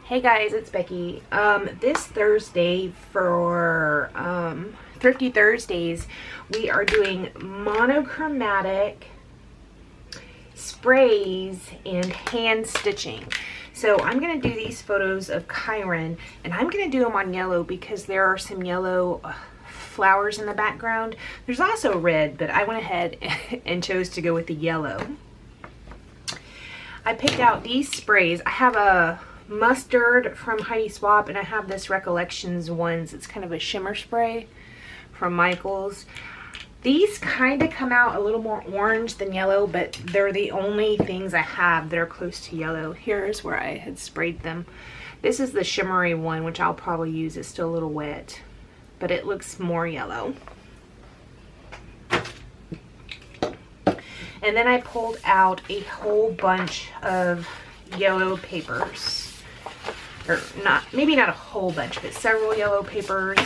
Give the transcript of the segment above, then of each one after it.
Hey guys, it's Becky. This Thursday for Thrifty Thursdays, we are doing monochromatic sprays and hand stitching. So I'm going to do these photos of Kyron, and I'm going to do them on yellow because there are some yellow flowers in the background. There's also red, but I went ahead and chose to go with the yellow. I picked out these sprays. I have a mustard from Heidi Swap, and I have this Recollections ones. It's kind of a shimmer spray from Michaels. These kind of come out a little more orange than yellow, but they're the only things I have that are close to yellow. Here's where I had sprayed them. This is the shimmery one, which I'll probably use. It's still a little wet, but it looks more yellow. And then I pulled out a whole bunch of yellow papers. Or not, maybe not a whole bunch, but several yellow papers.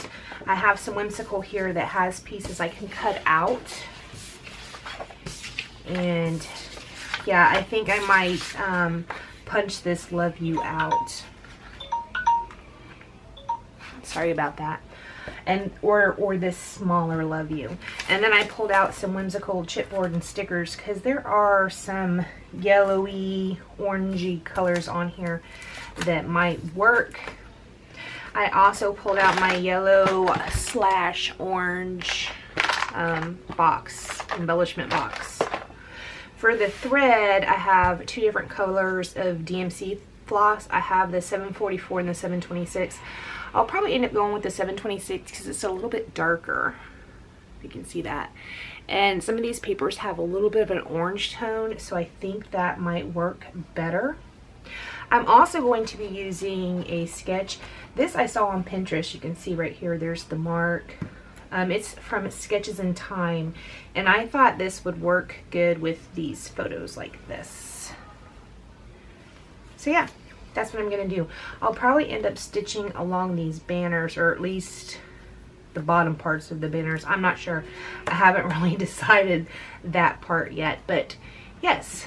I have some Whimsical here that has pieces I can cut out. And yeah, I think I might punch this Love You out. Sorry about that. And or this smaller Love You. And then I pulled out some Whimsical chipboard and stickers because there are some yellowy, orangey colors on here that might work. I also pulled out my yellow / orange box, embellishment box. For the thread, I have two different colors of DMC floss. I have the 744 and the 726. I'll probably end up going with the 726 because it's a little bit darker. You can see that. And some of these papers have a little bit of an orange tone, so I think that might work better. I'm also going to be using a sketch. This I saw on Pinterest. You can see right here, there's the mark. It's from Sketches in Time, and I thought this would work good with these photos like this. So yeah, that's what I'm gonna do. I'll probably end up stitching along these banners, or at least the bottom parts of the banners. I'm not sure. I haven't really decided that part yet, but yes.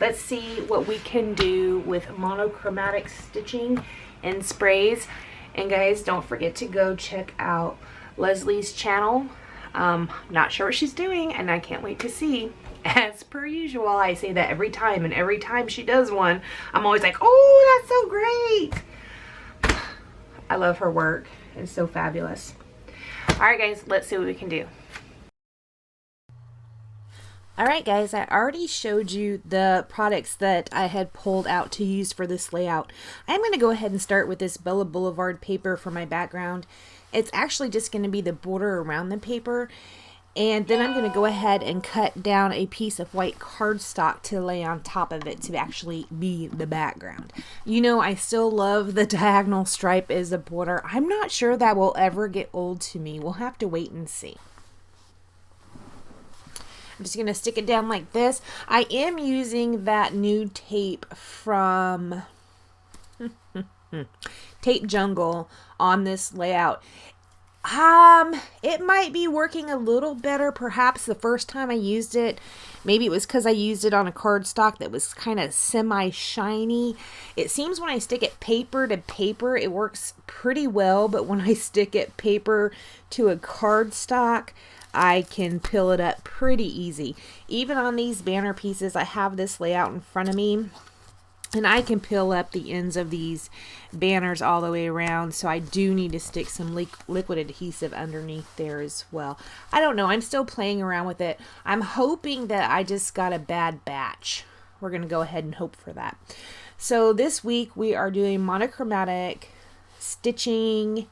Let's see what we can do with monochromatic stitching and sprays. And guys, don't forget to go check out Leslie's channel. Not sure what she's doing, and I can't wait to see. As per usual, I say that every time, and every time she does one, I'm always like, oh, that's so great. I love her work. It's so fabulous. All right, guys, let's see what we can do. Alright guys, I already showed you the products that I had pulled out to use for this layout. I'm going to go ahead and start with this Bella Boulevard paper for my background. It's actually just going to be the border around the paper. And then I'm going to go ahead and cut down a piece of white cardstock to lay on top of it to actually be the background. You know, I still love the diagonal stripe as a border. I'm not sure that will ever get old to me. We'll have to wait and see. I'm just going to stick it down like this. I am using that new tape from Tape Jungle on this layout. It might be working a little better perhaps the first time I used it. Maybe it was because I used it on a cardstock that was kind of semi-shiny. It seems when I stick it paper to paper, it works pretty well, but when I stick it paper to a cardstock, I can peel it up pretty easy. Even on these banner pieces, I have this layout in front of me, and I can peel up the ends of these banners all the way around, so I do need to stick some liquid adhesive underneath there as well. I don't know. I'm still playing around with it. I'm hoping that I just got a bad batch. We're going to go ahead and hope for that. So this week we are doing monochromatic stitching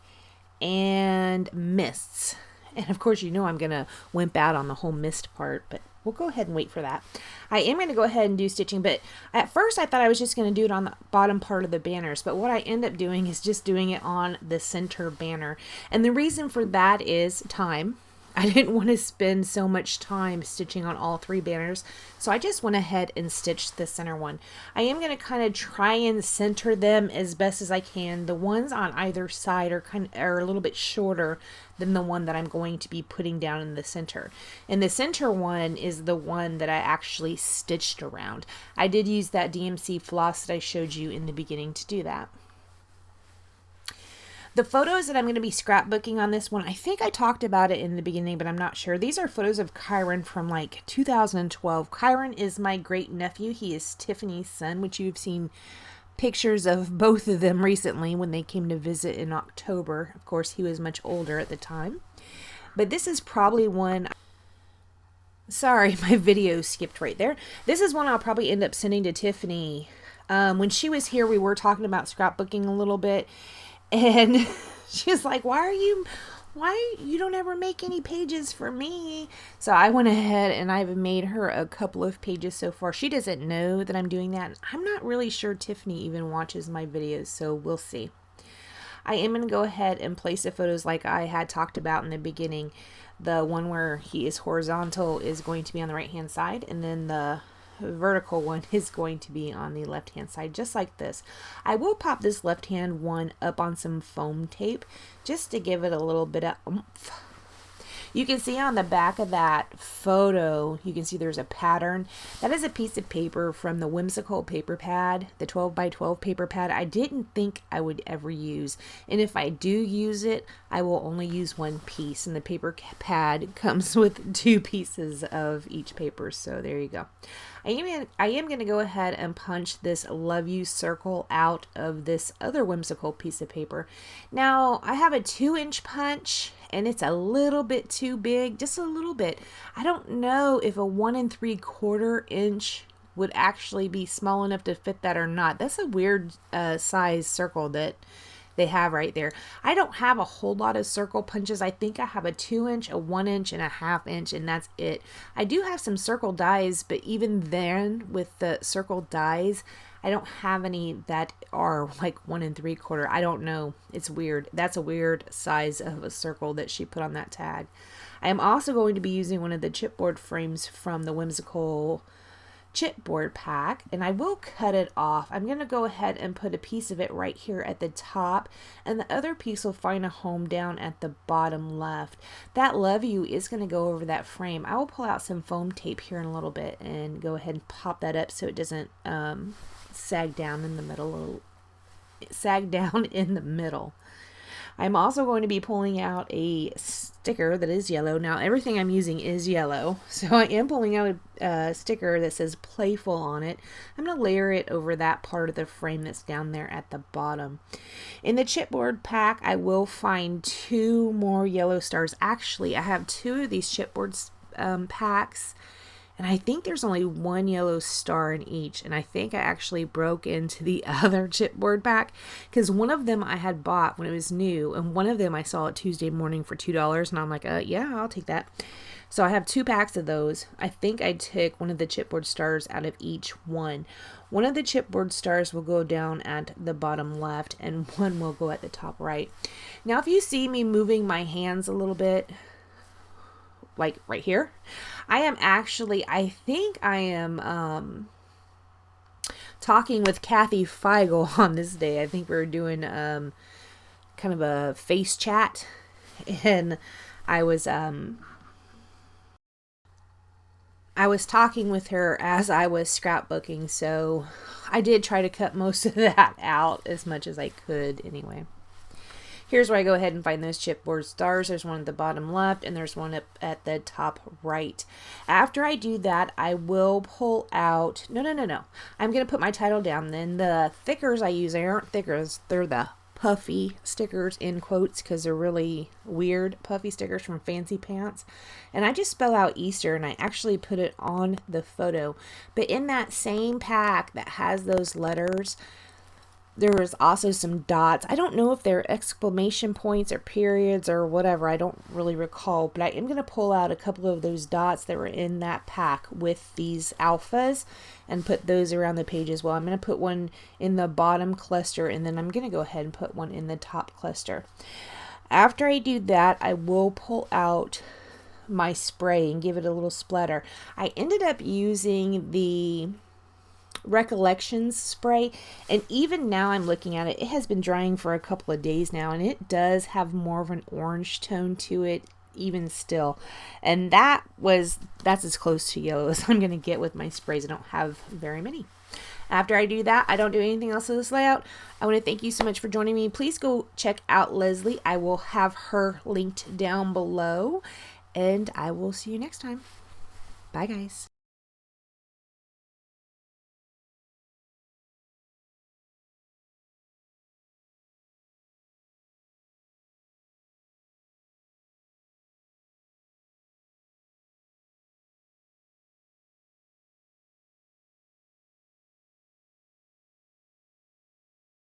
and mists. And of course, you know I'm going to wimp out on the whole mist part, but we'll go ahead and wait for that. I am going to go ahead and do stitching, but at first I thought I was just going to do it on the bottom part of the banners, but what I end up doing is just doing it on the center banner. And the reason for that is time. I didn't want to spend so much time stitching on all three banners, so I just went ahead and stitched the center one. I am going to kind of try and center them as best as I can. The ones on either side are a little bit shorter than the one that I'm going to be putting down in the center. And the center one is the one that I actually stitched around. I did use that DMC floss that I showed you in the beginning to do that. The photos that I'm going to be scrapbooking on this one, I think I talked about it in the beginning, but I'm not sure. These are photos of Kyron from like 2012. Kyron is my great nephew. He is Tiffany's son, which you've seen pictures of both of them recently when they came to visit in October. Of course, he was much older at the time. But this is probably one... Sorry, my video skipped right there. This is one I'll probably end up sending to Tiffany. When she was here, we were talking about scrapbooking a little bit. And she was like, why you don't ever make any pages for me? So I went ahead and I've made her a couple of pages so far. She doesn't know that I'm doing that. I'm not really sure Tiffany even watches my videos, so we'll see. I am going to go ahead and place the photos like I had talked about in the beginning. The one where he is horizontal is going to be on the right hand side, and then the vertical one is going to be on the left hand side, just like this. I will pop this left hand one up on some foam tape just to give it a little bit of oomph. You can see on the back of that photo, you can see there's a pattern. That is a piece of paper from the Whimsical paper pad, the 12 by 12 paper pad. I didn't think I would ever use, and if I do use it, I will only use one piece, and the paper pad comes with 2 pieces of each paper, so there you go. I am going to go ahead and punch this Love You circle out of this other Whimsical piece of paper. Now, I have a 2-inch punch, and it's a little bit too big, just a little bit. I don't know if a 1 3/4 inch would actually be small enough to fit that or not. That's a weird size circle that they have right there. I don't have a whole lot of circle punches. I think I have a 2-inch, a 1-inch, and a 1/2 inch, and that's it. I do have some circle dies, but even then, with the circle dies, I don't have any that are like 1 3/4. I don't know. It's weird. That's a weird size of a circle that she put on that tag. I am also going to be using one of the chipboard frames from the Whimsical chipboard pack, and I will cut it off. I'm going to go ahead and put a piece of it right here at the top, and the other piece will find a home down at the bottom left. That Love You is going to go over that frame. I will pull out some foam tape here in a little bit and go ahead and pop that up so it doesn't sag down in the middle. I'm also going to be pulling out a sticker that is yellow. Now, everything I'm using is yellow, so I am pulling out a sticker that says Playful on it. I'm going to layer it over that part of the frame that's down there at the bottom. In the chipboard pack, I will find 2 more yellow stars. Actually, I have 2 of these chipboard packs, and I think there's only 1 yellow star in each, and I think I actually broke into the other chipboard pack, because one of them I had bought when it was new, and one of them I saw at Tuesday morning for $2, and I'm like, yeah, I'll take that. So I have 2 packs of those. I think I took one of the chipboard stars out of each one. One of the chipboard stars will go down at the bottom left, and one will go at the top right. Now, if you see me moving my hands a little bit, like right here, I think I am talking with Kathy Feigl on this day. I think we were doing kind of a face chat, and I was talking with her as I was scrapbooking, so I did try to cut most of that out as much as I could anyway. Here's where I go ahead and find those chipboard stars. There's one at the bottom left, and there's one up at the top right. After I do that, I will pull out... No. I'm going to put my title down. Then the thickers I use, they aren't thickers. They're the puffy stickers, in quotes, because they're really weird puffy stickers from Fancy Pants. And I just spell out Easter, and I actually put it on the photo. But in that same pack that has those letters, there was also some dots. I don't know if they're exclamation points or periods or whatever. I don't really recall, but I am going to pull out a couple of those dots that were in that pack with these alphas and put those around the page as well. I'm going to put one in the bottom cluster, and then I'm going to go ahead and put one in the top cluster. After I do that, I will pull out my spray and give it a little splatter. I ended up using the Recollections spray, and even now I'm looking at it, it has been drying for a couple of days now, and it does have more of an orange tone to it even still, and that's as close to yellow as I'm going to get with my sprays. I don't have very many. After I do that, I don't do anything else to this layout. I want to thank you so much for joining me. Please go check out Leslie. I will have her linked down below. And I will see you next time. Bye, guys.